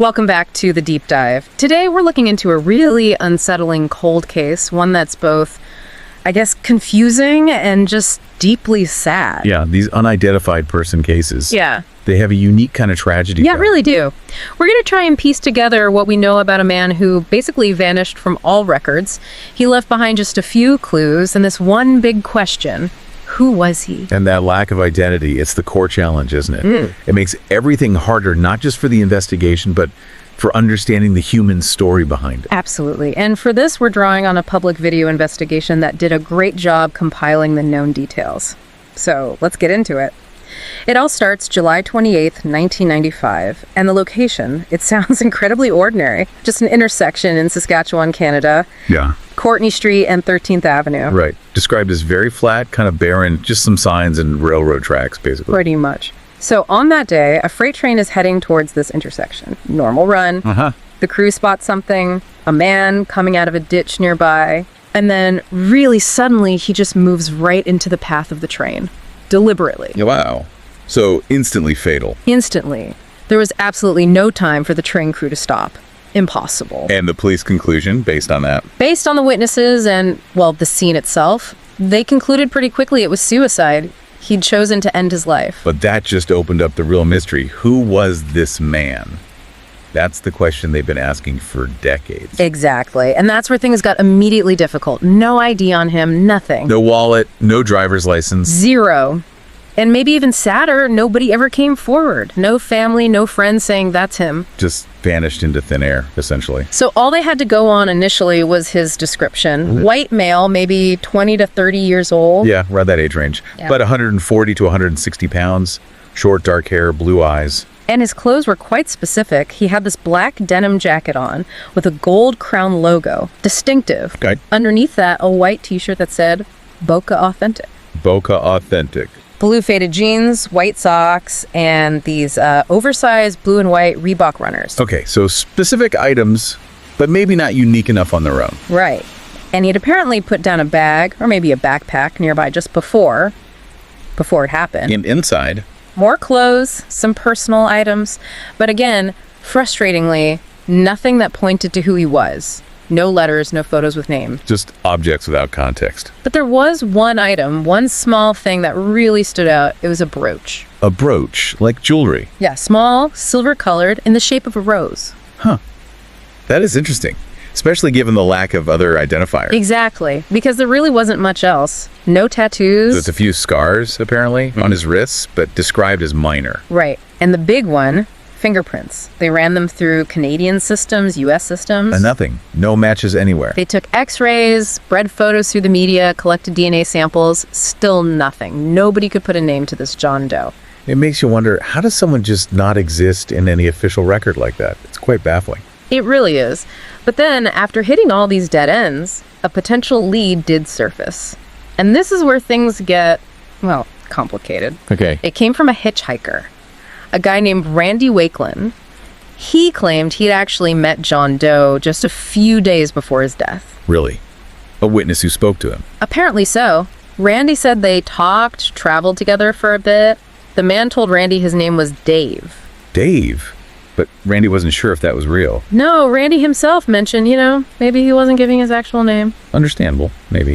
Welcome back to The Deep Dive. Today we're looking into a really unsettling cold case, one that's both, I guess, confusing and just deeply sad. Yeah, these unidentified person cases. Yeah. They have a unique kind of tragedy. Yeah, really do. We're going to try and piece together what we know about a man who basically vanished from all records. He left behind just a few clues and this one big question. Who was he? And that lack of identity, it's the core challenge, isn't it? It makes everything harder, not just for the investigation, but for understanding the human story behind it. Absolutely. And for this, we're drawing on a public video investigation that did a great job compiling the known details. So let's get into it. It all starts July 28th, 1995, and the location, it sounds incredibly ordinary. Just an intersection in Saskatchewan, Canada. Yeah. Courtney Street and 13th Avenue. Right. Described as very flat, kind of barren, just some signs and railroad tracks, basically. Pretty much. So on that day, a freight train is heading towards this intersection. Normal run. The crew spots something, a man coming out of a ditch nearby, and then really suddenly he just moves right into the path of the train. Deliberately. Wow. So instantly fatal. Instantly. There was absolutely no time for the train crew to stop. Impossible. And the police conclusion based on that? Based on the witnesses and, well, the scene itself, they concluded pretty quickly it was suicide. He'd chosen to end his life. But that just opened up the real mystery. Who was this man? That's the question they've been asking for decades. Exactly. And that's where things got immediately difficult. No ID on him, nothing. No wallet, no driver's license. Zero. And maybe even sadder, nobody ever came forward. No family, no friends saying that's him. Just vanished into thin air, essentially. So all they had to go on initially was his description. White male, maybe 20 to 30 years old. Yeah, around that age range. Yeah. About 140 to 160 pounds, short dark hair, blue eyes. And his clothes were quite specific. He had this black denim jacket on with a gold crown logo. Distinctive. Okay. Underneath that, a white t-shirt that said, Boca Authentic. Boca Authentic. Blue faded jeans, white socks, and these oversized blue and white Reebok runners. Okay, so specific items, but maybe not unique enough on their own. Right. And he'd apparently put down a bag, or maybe a backpack, nearby just before it happened. And inside, More clothes, some personal items, but again, frustratingly, nothing that pointed to who he was. No letters, no photos with names. just objects without context. But there was one item, one small thing that really stood out. It was a brooch. A brooch, like jewelry. Yeah, small, silver-colored, in the shape of a rose. That is interesting, especially given the lack of other identifiers. Exactly, because there really wasn't much else. No tattoos. There's a few scars, apparently, on his wrists, but described as minor. Right. And the big one, fingerprints. They ran them through Canadian systems, U.S. systems. And nothing. No matches anywhere. They took x-rays, spread photos through the media, collected DNA samples. Still nothing. Nobody could put a name to this John Doe. It makes you wonder, how does someone just not exist in any official record like that? It's quite baffling. It really is. But then, after hitting all these dead ends, a potential lead did surface. And this is where things get, well, complicated. Okay. It came from a hitchhiker, a guy named Randy Wakelin. He claimed he'd actually met John Doe just a few days before his death. Really? A witness who spoke to him? Apparently so. Randy said they talked, traveled together for a bit. The man told Randy his name was Dave. Dave? But Randy wasn't sure if that was real. No, Randy himself mentioned, maybe he wasn't giving his actual name. Understandable, maybe.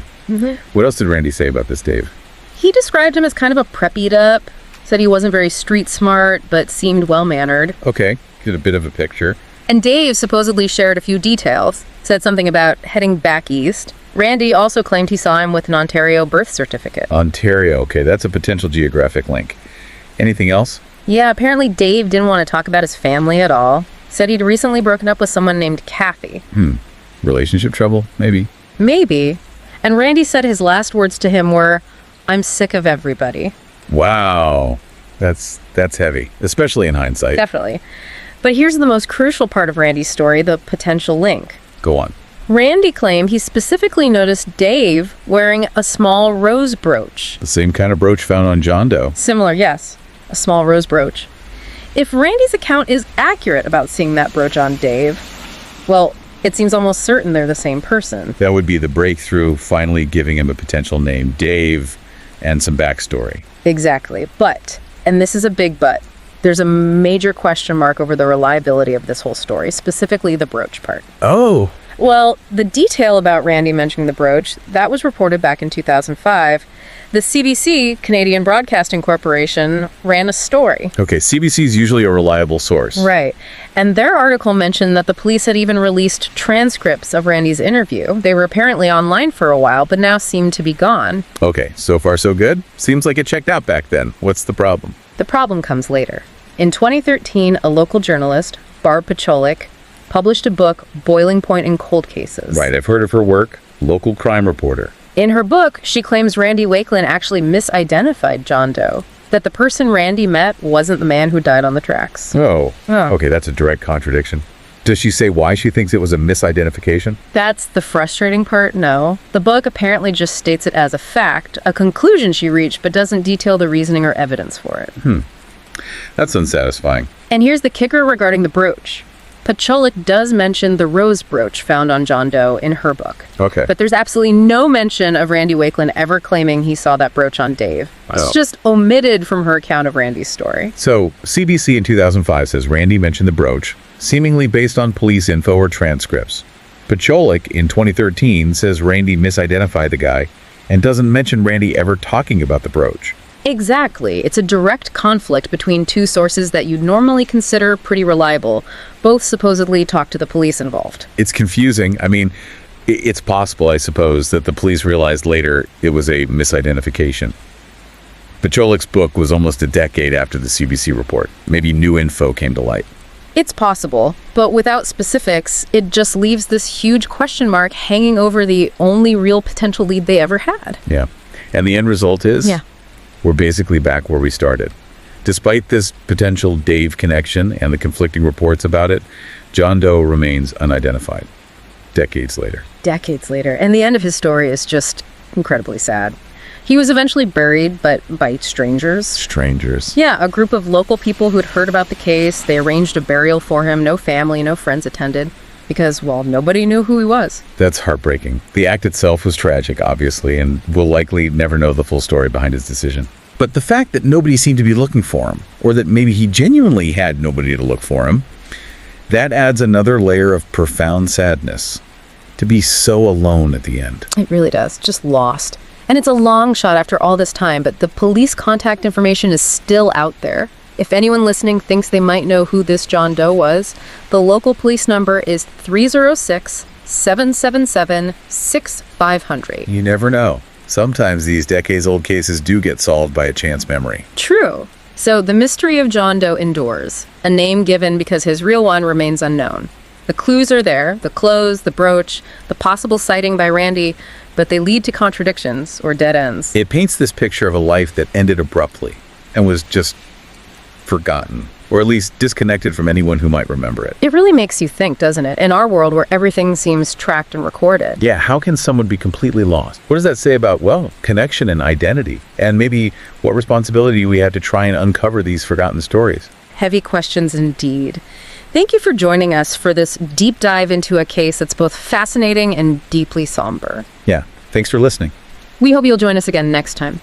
What else did Randy say about this Dave? He described him as kind of a preppy up. Said he wasn't very street smart, but seemed well-mannered. Okay, get a bit of a picture. And Dave supposedly shared a few details. Said something about heading back east. Randy also claimed he saw him with an Ontario birth certificate. Ontario, okay, that's a potential geographic link. Anything else? Yeah, apparently Dave didn't want to talk about his family at all. Said he'd recently broken up with someone named Kathy. Relationship trouble, maybe? Maybe. And Randy said his last words to him were, "I'm sick of everybody." Wow. That's heavy, especially in hindsight. Definitely. But here's the most crucial part of Randy's story, the potential link. Go on. Randy claimed he specifically noticed Dave wearing a small rose brooch. The same kind of brooch found on John Doe. Similar, yes. A small rose brooch. If Randy's account is accurate about seeing that brooch on Dave, well, it seems almost certain they're the same person. That would be the breakthrough, finally giving him a potential name, Dave, and some backstory. Exactly. But, and this is a big but, There's a major question mark over the reliability of this whole story, specifically the brooch part. Oh. Well, the detail about Randy mentioning the brooch, that was reported back in 2005. The CBC, Canadian Broadcasting Corporation, ran a story. Okay, CBC is usually a reliable source. Right. And their article mentioned that the police had even released transcripts of Randy's interview. They were apparently online for a while, but now seem to be gone. Okay, so far so good. Seems like it checked out back then. What's the problem? The problem comes later. In 2013, a local journalist, Barb Pacholik, published a book, Boiling Point in Cold Cases. Right, I've heard of her work. Local crime reporter. In her book, she claims Randy Wakelin actually misidentified John Doe, that the person Randy met wasn't the man who died on the tracks. Oh. Okay, that's a direct contradiction. Does she say why she thinks it was a misidentification? That's the frustrating part, no. The book apparently just states it as a fact, a conclusion she reached, but doesn't detail the reasoning or evidence for it. That's unsatisfying. And here's the kicker regarding the brooch. Pacholik does mention the rose brooch found on John Doe in her book. Okay. But there's absolutely no mention of Randy Wakelin ever claiming he saw that brooch on Dave. It's just omitted from her account of Randy's story. So, CBC in 2005 says Randy mentioned the brooch, seemingly based on police info or transcripts. Pacholik in 2013 says Randy misidentified the guy and doesn't mention Randy ever talking about the brooch. Exactly. It's a direct conflict between two sources that you'd normally consider pretty reliable. Both supposedly talk to the police involved. It's confusing. I mean, it's possible, I suppose, that the police realized later it was a misidentification. Pacholik's book was almost a decade after the CBC report. Maybe new info came to light. It's possible, but without specifics, it just leaves this huge question mark hanging over the only real potential lead they ever had. Yeah. And the end result is? Yeah. We're basically back where we started. Despite this potential Dave connection and the conflicting reports about it, John Doe remains unidentified. Decades later. Decades later. And the end of his story is just incredibly sad. He was eventually buried, but by strangers. Strangers. Yeah, a group of local people who had heard about the case. They arranged a burial for him. No family, no friends attended. Because, well, nobody knew who he was. That's heartbreaking. The act itself was tragic, obviously, and we'll likely never know the full story behind his decision. But the fact that nobody seemed to be looking for him, or that maybe he genuinely had nobody to look for him, that adds another layer of profound sadness. To be so alone at the end. It really does. Just lost. And it's a long shot after all this time, but the police contact information is still out there. If anyone listening thinks they might know who this John Doe was, the local police number is 306-777-6500. You never know. Sometimes these decades-old cases do get solved by a chance memory. True. So the mystery of John Doe endures, a name given because his real one remains unknown. The clues are there, the clothes, the brooch, the possible sighting by Randy, but they lead to contradictions or dead ends. It paints this picture of a life that ended abruptly and was just forgotten, or at least disconnected from anyone who might remember it. It really makes you think, doesn't it? In our world where everything seems tracked and recorded. Yeah, how can someone be completely lost? What does that say about, well, connection and identity? And maybe what responsibility we have to try and uncover these forgotten stories? Heavy questions indeed. Thank you for joining us for this deep dive into a case that's both fascinating and deeply somber. Yeah, thanks for listening. We hope you'll join us again next time.